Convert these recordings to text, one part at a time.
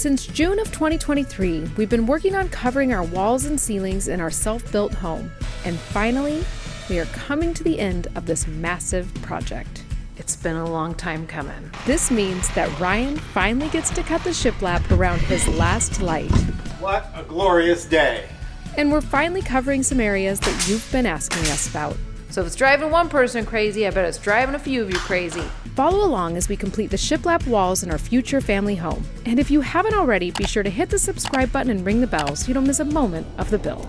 Since June of 2023, we've been working on covering our walls and ceilings in our self-built home. And finally, we are coming to the end of this massive project. It's been a long time coming. This means that Ryan finally gets to cut the shiplap around his last light. What a glorious day. And we're finally covering some areas that you've been asking us about. So if it's driving one person crazy, I bet it's driving a few of you crazy. Follow along as we complete the shiplap walls in our future family home. And if you haven't already, be sure to hit the subscribe button and ring the bell so you don't miss a moment of the build.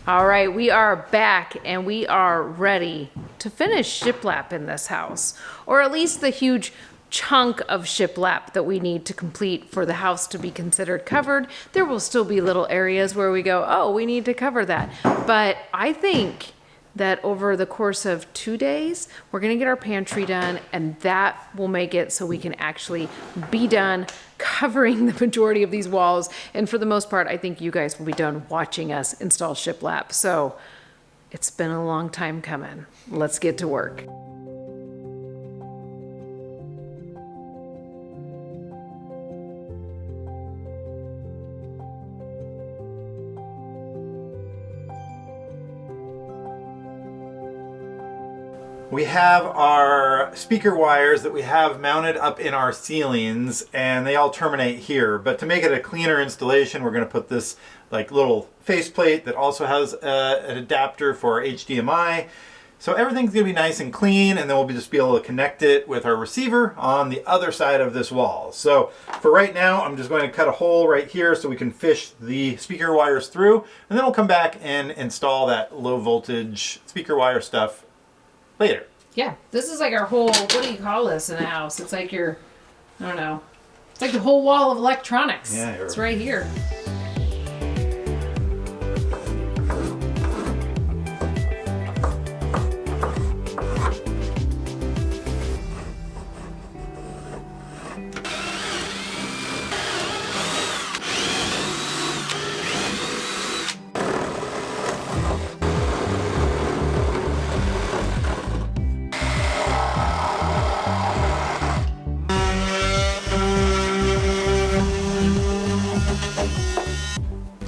All right, we are back and we are ready to finish shiplap in this house, or at least the huge chunk of shiplap that we need to complete for the house to be considered covered. There will still be little areas where we go, oh, we need to cover that. But I think that over the course of 2 days, we're gonna get our pantry done, and that will make it so we can actually be done covering the majority of these walls. And for the most part, I think you guys will be done watching us install shiplap. So it's been a long time coming. Let's get to work. We have our speaker wires that we have mounted up in our ceilings, and they all terminate here. But to make it a cleaner installation, we're going to put this like little faceplate that also has an adapter for HDMI. So everything's going to be nice and clean, and then we'll just be able to connect it with our receiver on the other side of this wall. So for right now, I'm just going to cut a hole right here so we can fish the speaker wires through, and then we'll come back and install that low voltage speaker wire stuff later. Yeah, this is like our whole, what do you call this in a house? It's like your, I don't know. It's like the whole wall of electronics. Yeah, it's right here.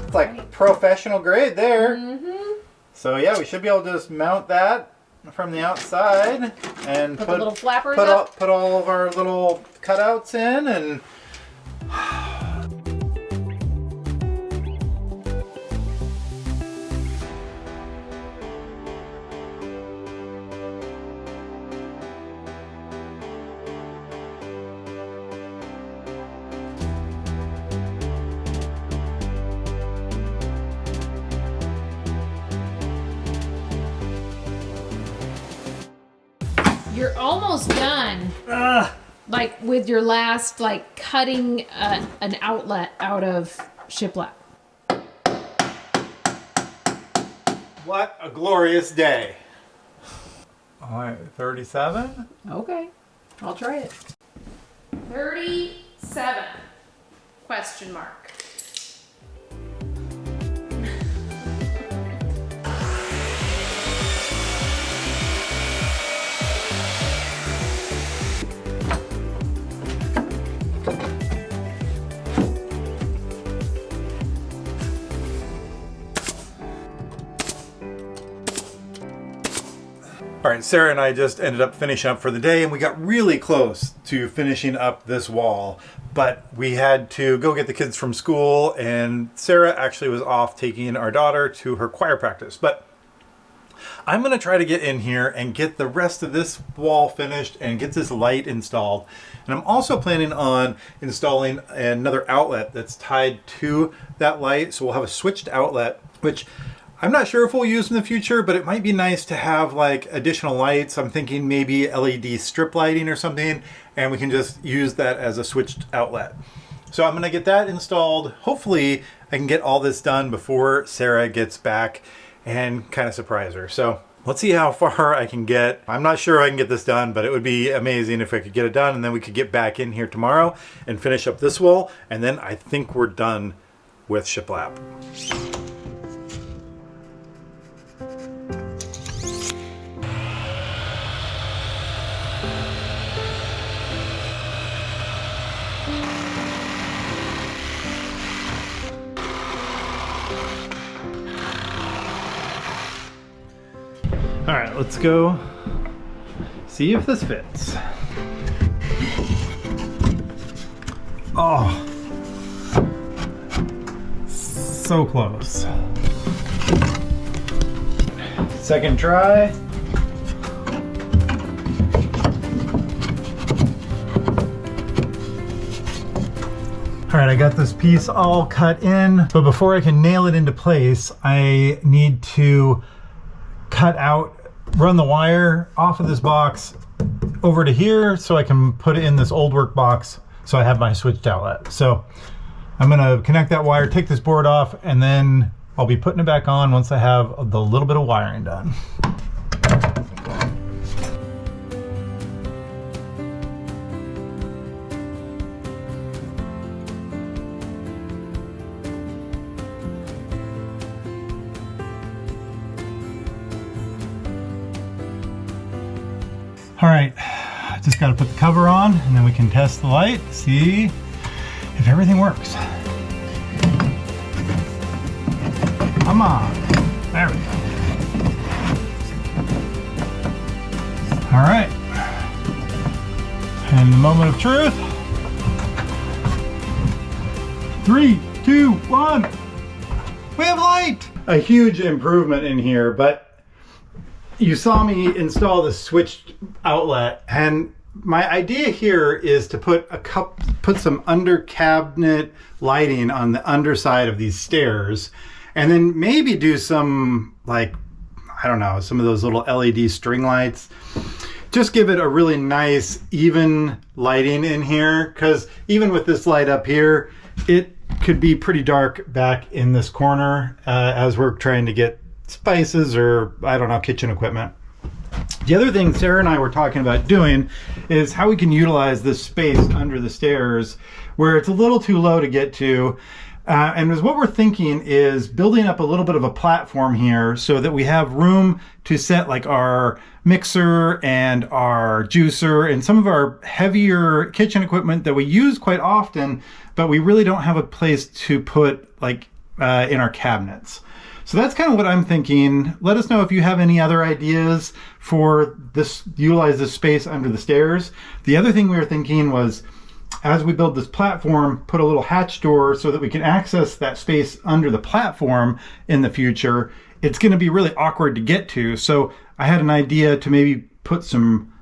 It's like professional grade there. Mm-hmm. So yeah, we should be able to just mount that from the outside and put the little flappers put all of our little cutouts in, and You're almost done. Like with your last, like cutting an outlet out of shiplap. what a glorious day. All right, 37. Okay, I'll try it. 37? Question mark. All right, Sarah and I just ended up finishing up for the day, and we got really close to finishing up this wall, but we had to go get the kids from school, and Sarah actually was off taking our daughter to her choir practice. But I'm gonna try to get in here and get the rest of this wall finished and get this light installed. And I'm also planning on installing another outlet that's tied to that light. So we'll have a switched outlet, which I'm not sure if we'll use in the future, but it might be nice to have like additional lights. I'm thinking maybe LED strip lighting or something, and we can just use that as a switched outlet. So I'm gonna get that installed. Hopefully I can get all this done before Sarah gets back and kind of surprise her. So let's see how far I can get. I'm not sure I can get this done, but it would be amazing if I could get it done, and then we could get back in here tomorrow and finish up this wall, and then I think we're done with shiplap. All right, let's go see if this fits. Oh, so close. Second try. All right, I got this piece all cut in, but before I can nail it into place, I need to run the wire off of this box over to here so I can put it in this old work box so I have my switched outlet. So I'm gonna connect that wire, take this board off, and then I'll be putting it back on once I have the little bit of wiring done. All right, just got to put the cover on and then we can test the light, see if everything works. Come on, there we go. All right, and the moment of truth. 3, 2, 1, we have light! A huge improvement in here, but you saw me install the switched outlet, and my idea here is to put some under cabinet lighting on the underside of these stairs, and then maybe do some, like, I don't know, some of those little LED string lights. Just give it a really nice even lighting in here, because even with this light up here, it could be pretty dark back in this corner as we're trying to get spices or, I don't know, kitchen equipment. The other thing Sarah and I were talking about doing is how we can utilize this space under the stairs where it's a little too low to get to. And what we're thinking is building up a little bit of a platform here so that we have room to set like our mixer and our juicer and some of our heavier kitchen equipment that we use quite often, but we really don't have a place to put like in our cabinets. So that's kind of what I'm thinking. Let us know if you have any other ideas for this, utilize this space under the stairs. The other thing we were thinking was, as we build this platform, put a little hatch door so that we can access that space under the platform in the future. It's going to be really awkward to get to. So I had an idea to maybe put some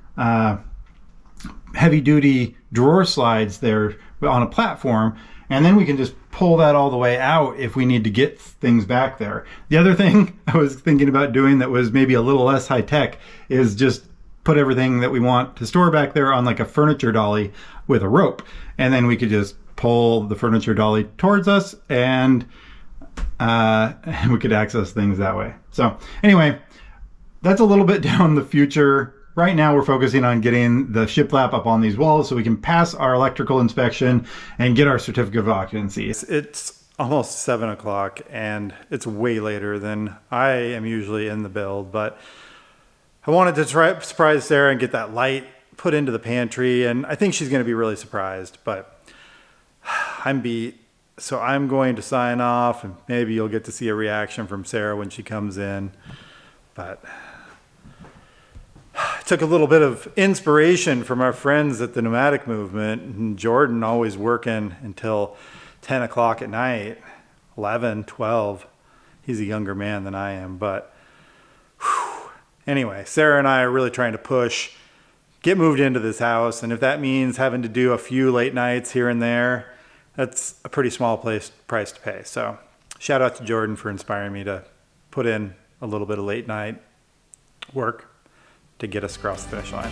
heavy duty drawer slides there on a platform, and then we can just pull that all the way out if we need to get things back there. The other thing I was thinking about doing that was maybe a little less high tech is just put everything that we want to store back there on like a furniture dolly with a rope. And then we could just pull the furniture dolly towards us and we could access things that way. So anyway, that's a little bit down the future. Right now we're focusing on getting the shiplap up on these walls so we can pass our electrical inspection and get our certificate of occupancy. It's almost 7 o'clock and it's way later than I am usually in the build, but I wanted to try surprise Sarah and get that light put into the pantry, and I think she's going to be really surprised, but I'm beat. So I'm going to sign off, and maybe you'll get to see a reaction from Sarah when she comes in. But I took a little bit of inspiration from our friends at the Nomadic Movement, and Jordan always working until 10 o'clock at night, 11, 12. He's a younger man than I am, but anyway, Sarah and I are really trying to push, get moved into this house, and if that means having to do a few late nights here and there, that's a pretty small price to pay. So shout out to Jordan for inspiring me to put in a little bit of late night work to get us across the finish line.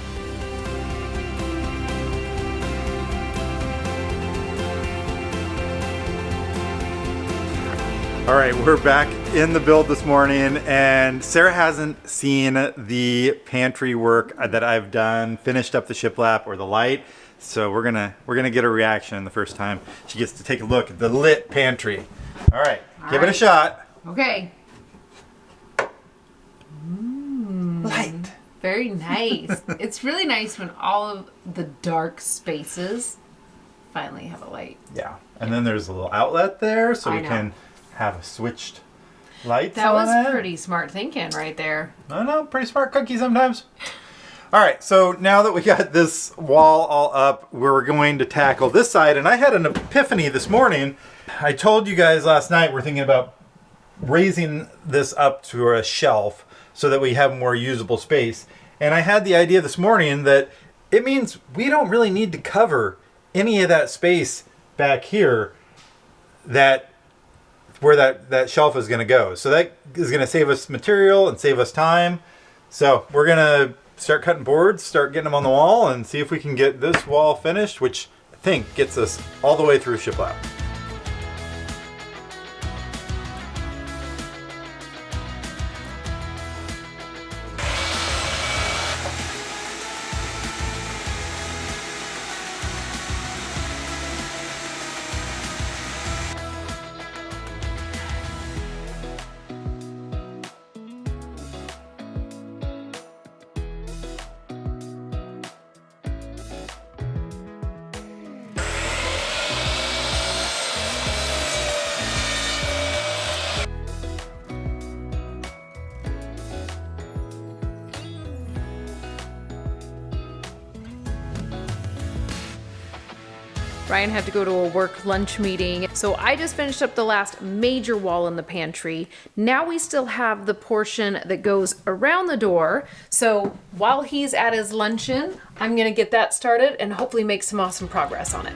All right, we're back in the build this morning, and Sarah hasn't seen the pantry work that I've done, finished up the shiplap or the light. So we're gonna get a reaction the first time she gets to take a look at the lit pantry. All right, give it a shot. Okay. Light. Very nice. It's really nice when all of the dark spaces finally have a light. Yeah, and then there's a little outlet there, so we can have a switched lights That on was it. pretty smart thinking right there. I know, pretty smart cookie sometimes. All right, so now that we got this wall all up, we're going to tackle this side. And I had an epiphany this morning. I told you guys last night we're thinking about raising this up to a shelf so that we have more usable space. And I had the idea this morning that it means we don't really need to cover any of that space back here where that shelf is going to go. So that is going to save us material and save us time. So we're going to start cutting boards, start getting them on the wall, and see if we can get this wall finished, which I think gets us all the way through shiplap. Ryan had to go to a work lunch meeting, so I just finished up the last major wall in the pantry. Now we still have the portion that goes around the door. So while he's at his luncheon, I'm gonna get that started and hopefully make some awesome progress on it.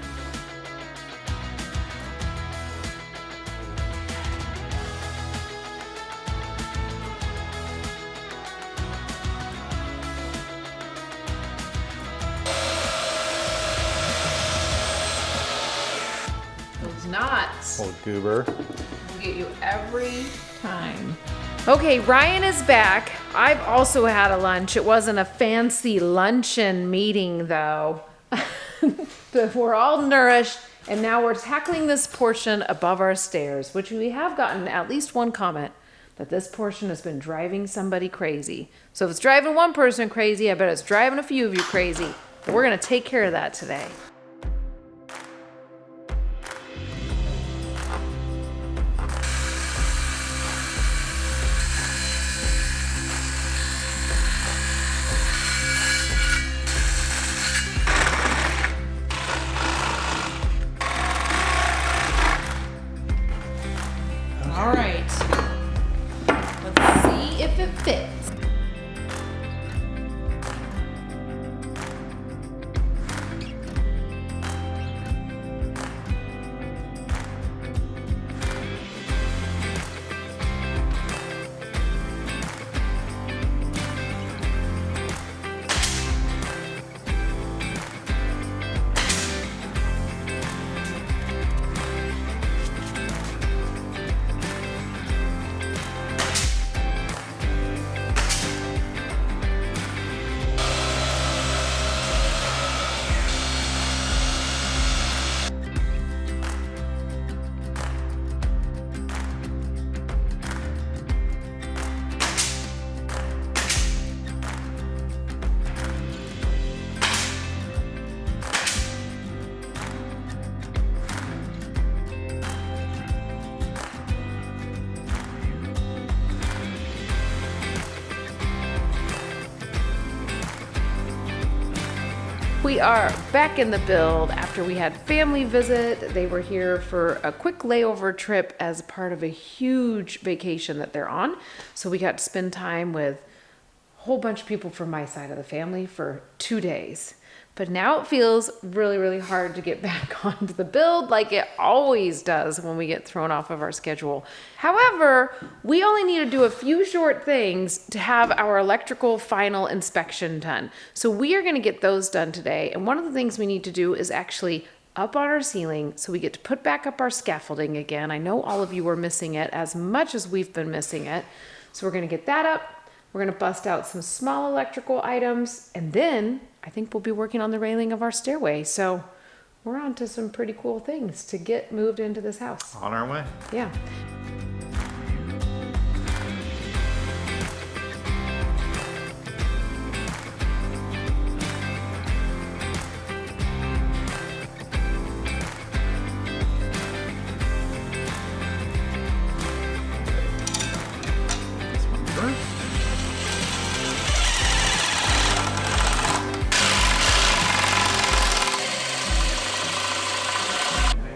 Knots. Old goober. We'll get you every time. Okay, Ryan is back. I've also had a lunch. It wasn't a fancy luncheon meeting though. But we're all nourished, and now we're tackling this portion above our stairs, which we have gotten at least one comment that this portion has been driving somebody crazy. So if it's driving one person crazy, I bet it's driving a few of you crazy. But we're gonna take care of that today. All right, let's see if it fits. We are back in the build after we had family visit. They were here for a quick layover trip as part of a huge vacation that they're on. So we got to spend time with a whole bunch of people from my side of the family for 2 days. But now it feels really, really hard to get back onto the build like it always does when we get thrown off of our schedule. However, we only need to do a few short things to have our electrical final inspection done. So we are going to get those done today. And one of the things we need to do is actually up on our ceiling so we get to put back up our scaffolding again. I know all of you are missing it as much as we've been missing it. So we're going to get that up. We're going to bust out some small electrical items, and then I think we'll be working on the railing of our stairway. So we're on to some pretty cool things to get moved into this house. On our way. Yeah.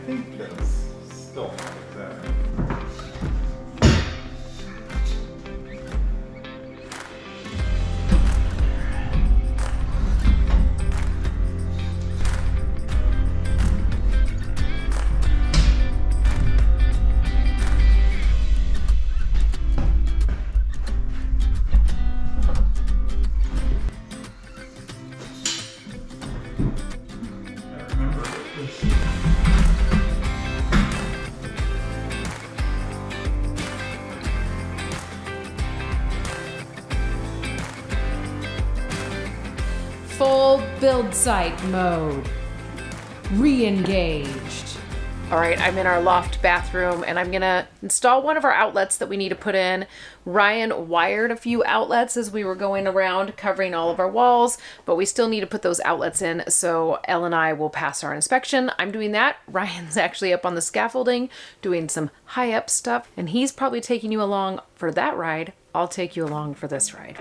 think that's still like that. Full build site mode. Re-engaged. All right, I'm in our loft bathroom and I'm gonna install one of our outlets that we need to put in. Ryan wired a few outlets as we were going around covering all of our walls, but we still need to put those outlets in, so Elle and I will pass our inspection. I'm doing that. Ryan's actually up on the scaffolding doing some high up stuff, and he's probably taking you along for that ride. I'll take you along for this ride.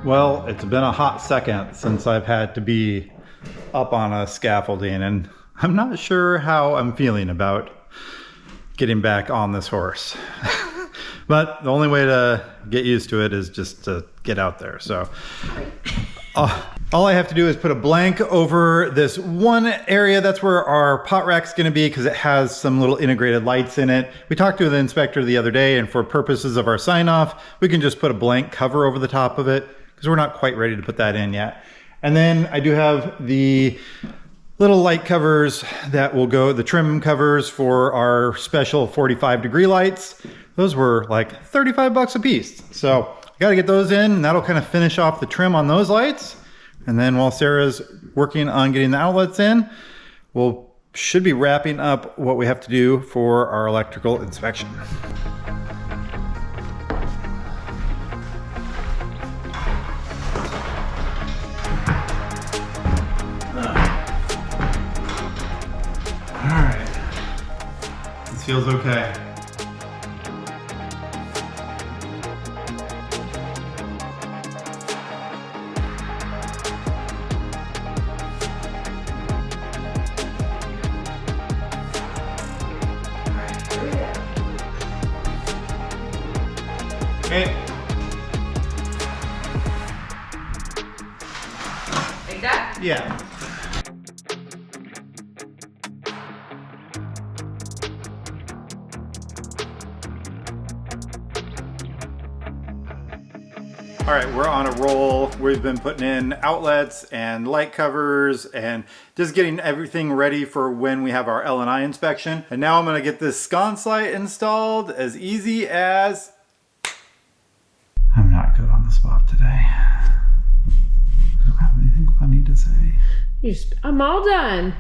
Well, it's been a hot second since I've had to be up on a scaffolding, and I'm not sure how I'm feeling about getting back on this horse. But the only way to get used to it is just to get out there. So all I have to do is put a blank over this one area. That's where our pot rack's gonna be, because it has some little integrated lights in it. We talked to the inspector the other day, and for purposes of our sign off, we can just put a blank cover over the top of it, because we're not quite ready to put that in yet. And then I do have the little light covers that will go, the trim covers for our special 45-degree lights. Those were like 35 bucks a piece. So I gotta get those in, and that'll kind of finish off the trim on those lights. And then while Sarah's working on getting the outlets in, should be wrapping up what we have to do for our electrical inspection. Feels okay. Okay. Like that? Yeah. All right, we're on a roll. We've been putting in outlets and light covers and just getting everything ready for when we have our L&I inspection. And now I'm gonna get this sconce light installed as easy as... I'm not good on the spot today. I don't have anything funny to say. I'm all done.